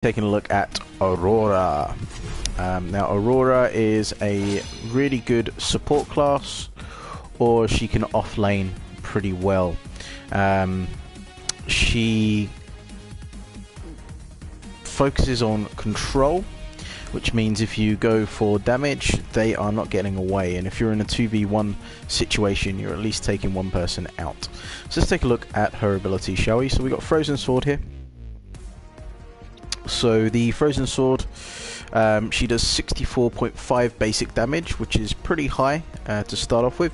Taking a look at Aurora. Now Aurora is a really good support class, or she can offlane pretty well. She focuses on control, which means if you go for damage, they are not getting away, and if you're in a 2v1 situation, you're at least taking one person out. So let's take a look at her ability, shall we? So we've got Frozen Sword here. So the Frozen Sword, she does 64.5 basic damage, which is pretty high to start off with.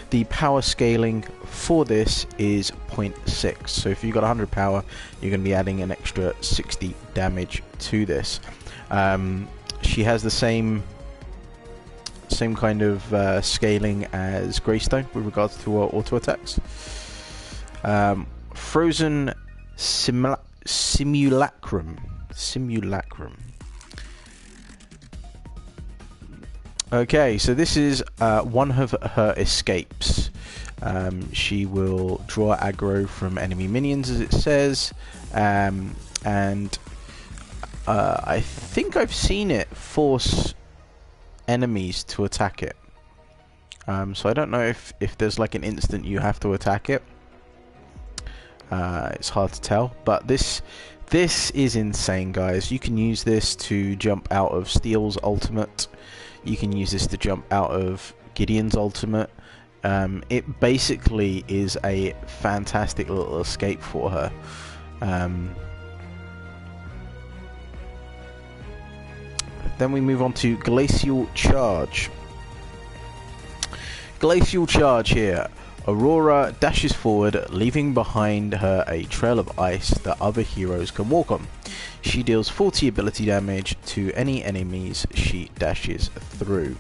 The power scaling for this is 0.6, so if you've got 100 power, you're going to be adding an extra 60 damage to this. She has the same kind of scaling as Greystone with regards to her auto attacks. Frozen Simulacrum. Okay, so this is one of her escapes. She will draw aggro from enemy minions, as it says, and I think I've seen it force enemies to attack it. So I don't know if there's like an instant you have to attack it. It's hard to tell, but this is insane, guys. You can use this to jump out of Steel's ultimate. You can use this to jump out of Gideon's ultimate. It basically is a fantastic little escape for her. Then we move on to Glacial Charge. Glacial Charge here. Aurora dashes forward, leaving behind her a trail of ice that other heroes can walk on. She deals 40 ability damage to any enemies she dashes through.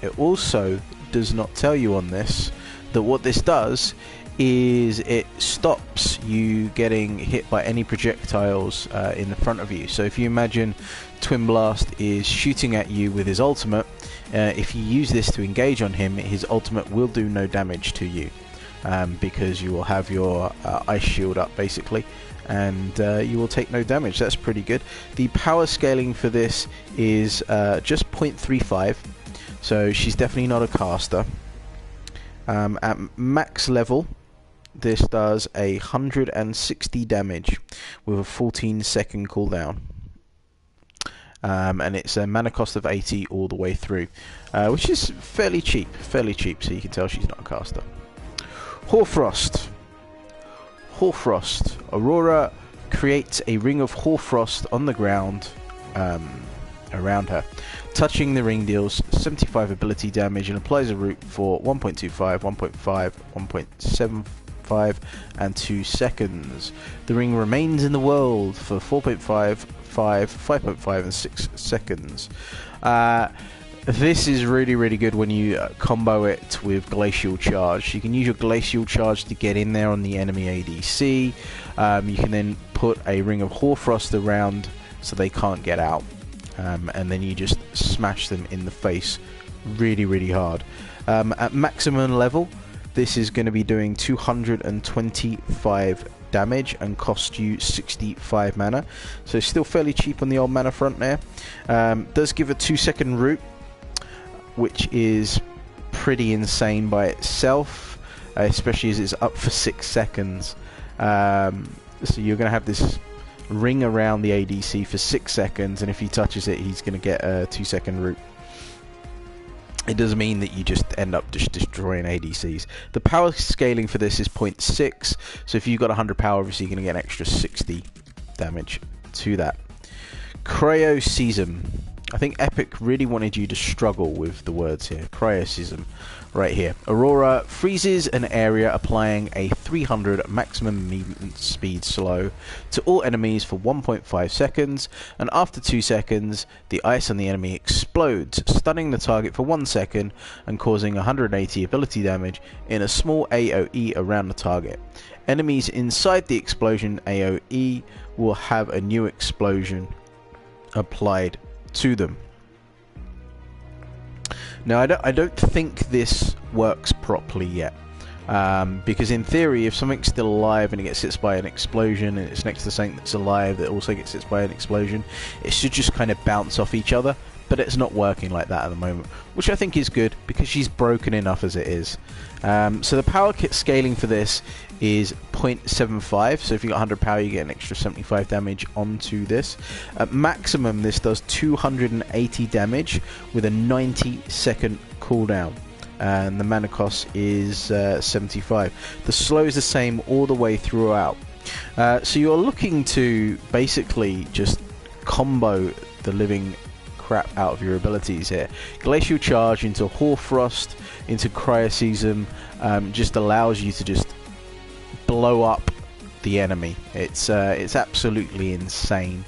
It also does not tell you on this that what this does is it stops you getting hit by any projectiles in the front of you. So if you imagine Twin Blast is shooting at you with his ultimate, if you use this to engage on him, his ultimate will do no damage to you, because you will have your ice shield up basically, and you will take no damage. That's pretty good. The power scaling for this is just 0.35, so she's definitely not a caster. At max level, this does 160 damage with a 14-second cooldown. And it's a mana cost of 80 all the way through, which is fairly cheap, so you can tell she's not a caster. Hoarfrost. Aurora creates a ring of Hoarfrost on the ground around her. Touching the ring deals 75 ability damage and applies a root for 1.25, 1.5, 1.75 and 2 seconds. The ring remains in the world for 4.5, 5.5 and 6 seconds. This is really good when you combo it with Glacial Charge. You can use your Glacial Charge to get in there on the enemy ADC. You can then put a ring of Hoarfrost around so they can't get out, and then you just smash them in the face really hard. At maximum level, this is going to be doing 225 damage and cost you 65 mana, so still fairly cheap on the old mana front there. Does give a 2-second root, which is pretty insane by itself, especially as it's up for 6 seconds. So you're going to have this ring around the ADC for 6 seconds, and if he touches it, he's going to get a 2-second root. It does mean that you just end up just destroying ADCs. The power scaling for this is 0.6, so if you've got 100 power, obviously you're going to get an extra 60 damage to that. Cryocism. I think Epic really wanted you to struggle with the words here. Cryocism, right here. Aurora freezes an area, applying a 300 maximum movement speed slow to all enemies for 1.5 seconds, and after 2 seconds, the ice on the enemy explodes, stunning the target for 1 second and causing 180 ability damage in a small AoE around the target. Enemies inside the explosion AoE will have a new explosion applied to them. Now I don't think this works properly yet. Because in theory, if something's still alive and it gets hit by an explosion and it's next to something that's alive that also gets hit by an explosion, it should just kind of bounce off each other. But it's not working like that at the moment, which I think is good because she's broken enough as it is. So the power kit scaling for this is 0.75, so if you got 100 power you get an extra 75 damage onto this. At maximum this does 280 damage with a 90-second cooldown, and the mana cost is 75. The slow is the same all the way throughout. So you're looking to basically just combo the living crap out of your abilities here. Glacial Charge into Hoarfrost, into Cryoseism, just allows you to just blow up the enemy. It's absolutely insane.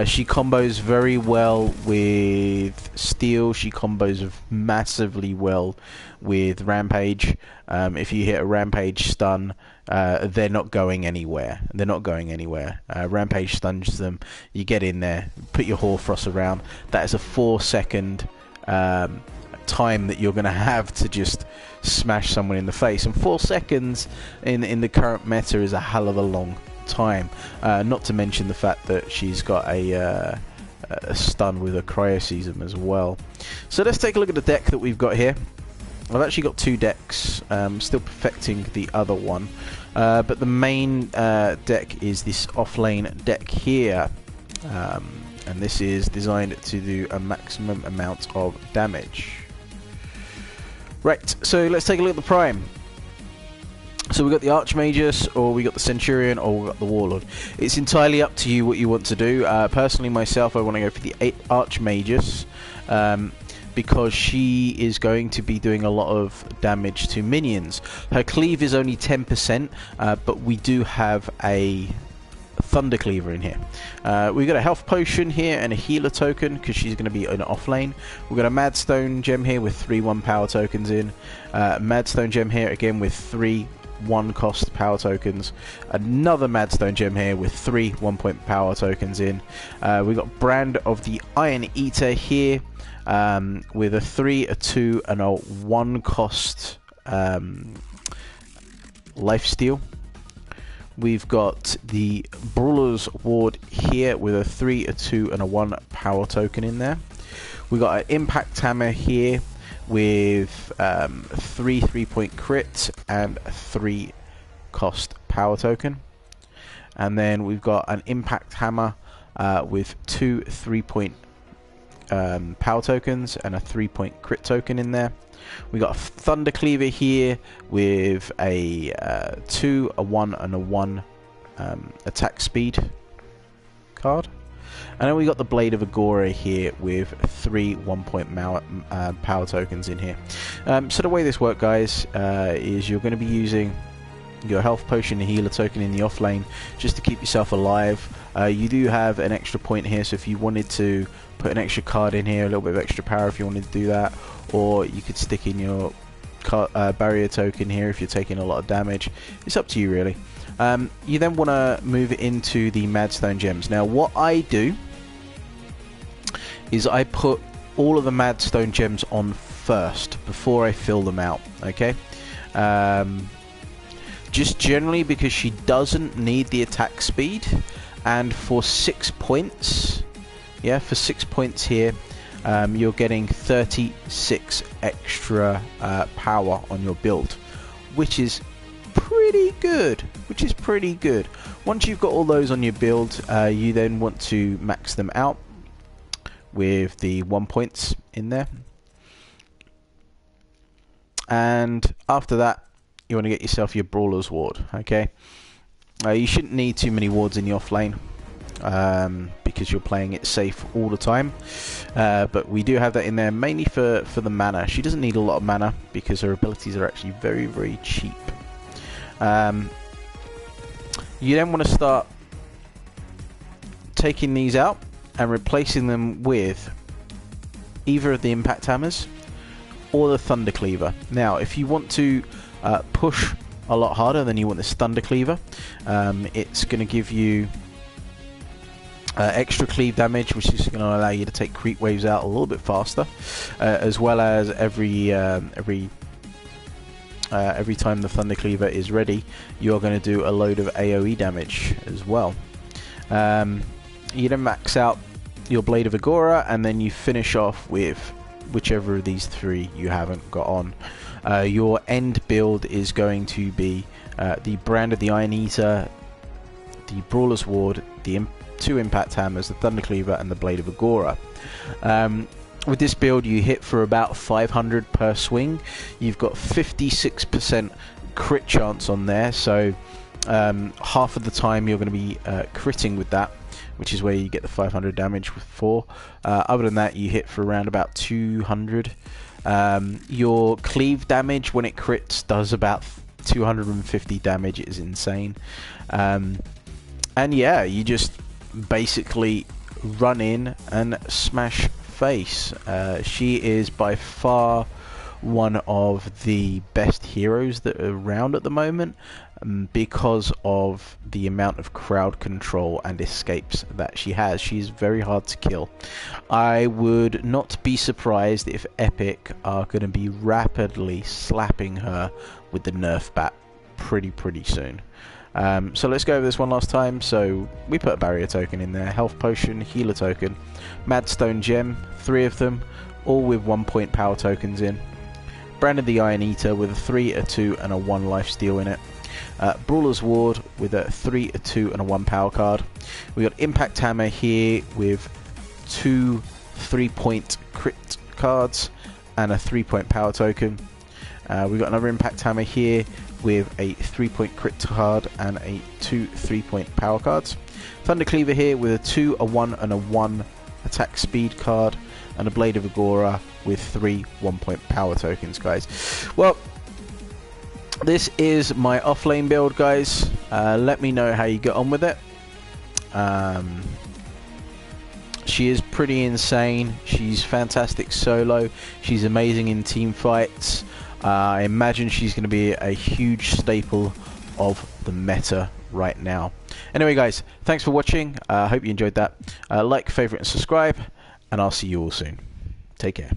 She combos very well with Steel. She combos massively well with Rampage. If you hit a Rampage stun, they're not going anywhere. Rampage stuns them. You get in there, put your Hoarfrost around. That is a 4-second time that you're going to have to just smash someone in the face. And 4 seconds in the current meta is a hell of a long time. Not to mention the fact that she's got a stun with a Cryoseism as well. So let's take a look at the deck that we've got here. I've actually got 2 decks, still perfecting the other one, but the main deck is this offlane deck here, and this is designed to do a maximum amount of damage. Right, so let's take a look at the Prime. So we got the Archmagus, or we got the Centurion, or we got the Warlord. It's entirely up to you what you want to do. Personally, myself, I want to go for the Archmagus, because she is going to be doing a lot of damage to minions. Her cleave is only 10%, but we do have a Thunder Cleaver in here. We've got a health potion here and a healer token because she's going to be an offlane. We've got a Madstone gem here with 3 1 power tokens in. Madstone gem here again with 3 1 cost power tokens. Another Madstone gem here with 3 1 point power tokens in. We've got Brand of the Iron Eater here with a 3, a 2 and a 1 cost lifesteal. We've got the Brawler's Ward here with a 3, a 2 and a 1 power token in there. We've got an Impact Hammer here with 3 3-point crit and a 3 cost power token. And then we've got an Impact Hammer with 2 3-point power tokens and a 3-point crit token in there. We got a Thunder Cleaver here with a 2, a 1 and a 1 attack speed card. And then we got the Blade of Agora here with 3 1-point power tokens in here. So the way this works, guys, is you're going to be using your health potion and healer token in the off lane just to keep yourself alive. You do have an extra point here, so if you wanted to put an extra card in here, a little bit of extra power if you wanted to do that, or you could stick in your barrier token here if you're taking a lot of damage. It's up to you really. You then want to move it into the Madstone gems. Now what I do is I put all of the Madstone gems on first before I fill them out, okay? Just generally because she doesn't need the attack speed, and for 6 points, yeah, for 6 points here, you're getting 36 extra power on your build, which is pretty good. Once you've got all those on your build, you then want to max them out with the 1 points in there, and after that you want to get yourself your Brawler's Ward, okay? You shouldn't need too many wards in the off lane, because you're playing it safe all the time, but we do have that in there mainly for the mana. She doesn't need a lot of mana because her abilities are actually very, very cheap. You then want to start taking these out and replacing them with either of the Impact Hammers or the Thunder Cleaver. Now if you want to push a lot harder, then you want this Thunder Cleaver. It's going to give you extra cleave damage, which is going to allow you to take creep waves out a little bit faster, as well as every every time the Thunder Cleaver is ready, you're going to do a load of AoE damage as well. You then max out your Blade of Aurora, and then you finish off with whichever of these three you haven't got on. Your end build is going to be the Brand of the Iron Eater, the Brawler's Ward, the two Impact Hammers, the Thunder Cleaver, and the Blade of Aurora. With this build, you hit for about 500 per swing. You've got 56% crit chance on there, so half of the time you're going to be critting with that, which is where you get the 500 damage for. Other than that, you hit for around about 200. Your cleave damage when it crits does about 250 damage. It is insane. And yeah, you just basically run in and smash face. She is by far one of the best heroes that are around at the moment, because of the amount of crowd control and escapes that she has. She's very hard to kill. I would not be surprised if Epic are going to be rapidly slapping her with the nerf bat pretty soon. So let's go over this one last time. So we put a barrier token in there, health potion, healer token, madstone gem, 3 of them, all with 1 point power tokens in. Brand of the Iron Eater with a 3, a 2, and a 1 lifesteal in it. Brawler's Ward with a 3, a 2, and a 1 power card. We got Impact Hammer here with 2 3-point crit cards and a 3-point power token. We got another Impact Hammer here with a 3-point crit card and a 2 3-point power cards. Thunder Cleaver here with a 2, a 1, and a 1 attack speed card, and a Blade of Aurora with 3 1-point power tokens, guys. Well, this is my offlane build, guys. Let me know how you get on with it. She is pretty insane. She's fantastic solo. She's amazing in team fights. I imagine she's going to be a huge staple of the meta right now. Anyway, guys, thanks for watching. I hope you enjoyed that. Like, favorite, and subscribe, and I'll see you all soon. Take care.